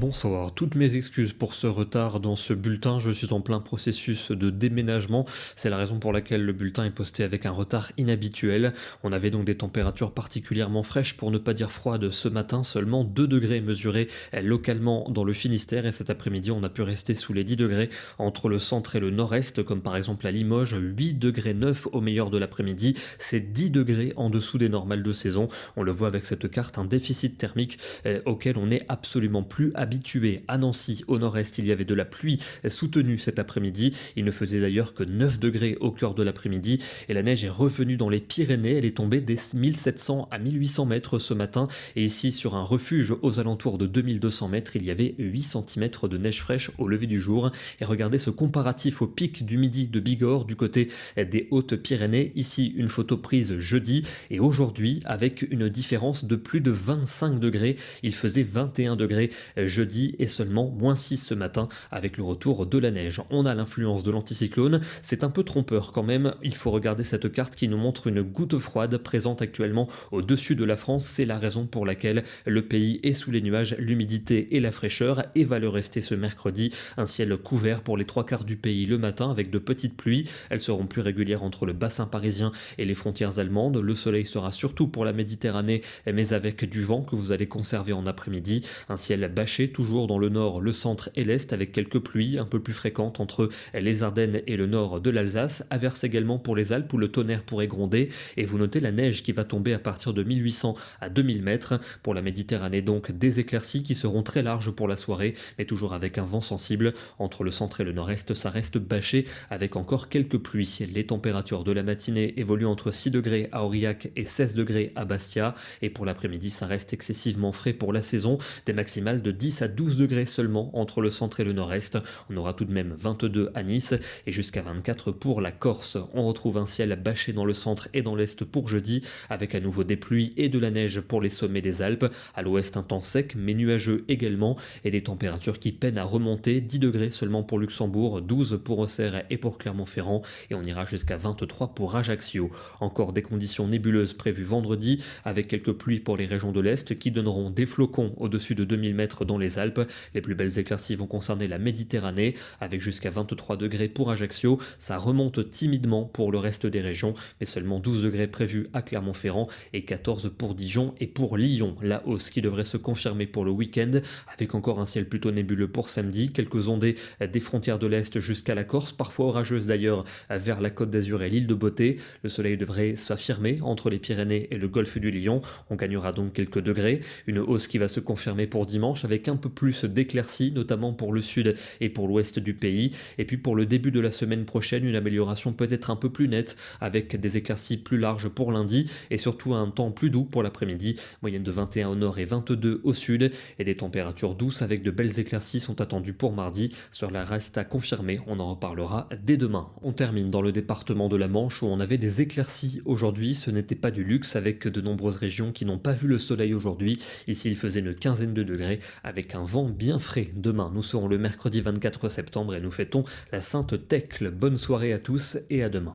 Bonsoir, toutes mes excuses pour ce retard dans ce bulletin, je suis en plein processus de déménagement, c'est la raison pour laquelle le bulletin est posté avec un retard inhabituel. On avait donc des températures particulièrement fraîches pour ne pas dire froides ce matin, seulement 2 degrés mesurés localement dans le Finistère et cet après-midi on a pu rester sous les 10 degrés entre le centre et le nord-est comme par exemple à Limoges, 8 degrés 9 au meilleur de l'après-midi, c'est 10 degrés en dessous des normales de saison. On le voit avec cette carte, un déficit thermique auquel on n'est absolument plus habitué. À Nancy, au nord-est, il y avait de la pluie soutenue cet après-midi. Il ne faisait d'ailleurs que 9 degrés au cœur de l'après-midi et la neige est revenue dans les Pyrénées. Elle est tombée des 1700 à 1800 mètres ce matin et ici sur un refuge aux alentours de 2200 mètres, il y avait 8 cm de neige fraîche au lever du jour. Et regardez ce comparatif au pic du midi de Bigorre du côté des Hautes-Pyrénées. Ici, une photo prise jeudi et aujourd'hui avec une différence de plus de 25 degrés. Il faisait 21 degrés jeudi et seulement -6 ce matin avec le retour de la neige. On a l'influence de l'anticyclone, c'est un peu trompeur quand même, il faut regarder cette carte qui nous montre une goutte froide présente actuellement au-dessus de la France, c'est la raison pour laquelle le pays est sous les nuages, l'humidité et la fraîcheur et va le rester ce mercredi, un ciel couvert pour les 3/4 du pays le matin avec de petites pluies, elles seront plus régulières entre le bassin parisien et les frontières allemandes, le soleil sera surtout pour la Méditerranée mais avec du vent que vous allez conserver en après-midi, un ciel bâché toujours dans le nord, le centre et l'est avec quelques pluies un peu plus fréquentes entre les Ardennes et le nord de l'Alsace, averse également pour les Alpes où le tonnerre pourrait gronder et vous notez la neige qui va tomber à partir de 1800 à 2000 mètres. Pour la Méditerranée donc des éclaircies qui seront très larges pour la soirée mais toujours avec un vent sensible. Entre le centre et le nord-est ça reste bâché avec encore quelques pluies. Les températures de la matinée évoluent entre 6 degrés à Aurillac et 16 degrés à Bastia et pour l'après-midi ça reste excessivement frais pour la saison, des maximales de 10 à 12 degrés seulement entre le centre et le nord-est. On aura tout de même 22 à Nice et jusqu'à 24 pour la Corse. On retrouve un ciel bâché dans le centre et dans l'est pour jeudi avec à nouveau des pluies et de la neige pour les sommets des Alpes. À l'ouest un temps sec mais nuageux également et des températures qui peinent à remonter, 10 degrés seulement pour Luxembourg, 12 pour Auxerre et pour Clermont-Ferrand et on ira jusqu'à 23 pour Ajaccio. Encore des conditions nébuleuses prévues vendredi avec quelques pluies pour les régions de l'Est qui donneront des flocons au-dessus de 2000 mètres dans les Alpes. Les plus belles éclaircies vont concerner la Méditerranée avec jusqu'à 23 degrés pour Ajaccio. Ça remonte timidement pour le reste des régions mais seulement 12 degrés prévus à Clermont-Ferrand et 14 pour Dijon et pour Lyon. La hausse qui devrait se confirmer pour le week-end avec encore un ciel plutôt nébuleux pour samedi. Quelques ondées des frontières de l'Est jusqu'à la Corse, parfois orageuses d'ailleurs vers la Côte d'Azur et l'île de Beauté. Le soleil devrait s'affirmer entre les Pyrénées et le golfe du Lion. On gagnera donc quelques degrés. Une hausse qui va se confirmer pour dimanche avec un peu plus d'éclaircies, notamment pour le sud et pour l'ouest du pays. Et puis pour le début de la semaine prochaine, une amélioration peut-être un peu plus nette avec des éclaircies plus larges pour lundi et surtout un temps plus doux pour l'après-midi. Moyenne de 21 au nord et 22 au sud et des températures douces avec de belles éclaircies sont attendues pour mardi. Cela reste à confirmer, on en reparlera dès demain. On termine dans le département de la Manche où on avait des éclaircies aujourd'hui. Ce n'était pas du luxe avec de nombreuses régions qui n'ont pas vu le soleil aujourd'hui. Ici il faisait une quinzaine de degrés avec un vent bien frais. Demain nous serons le mercredi 24 septembre et nous fêtons la Sainte Thècle. Bonne soirée à tous et à demain.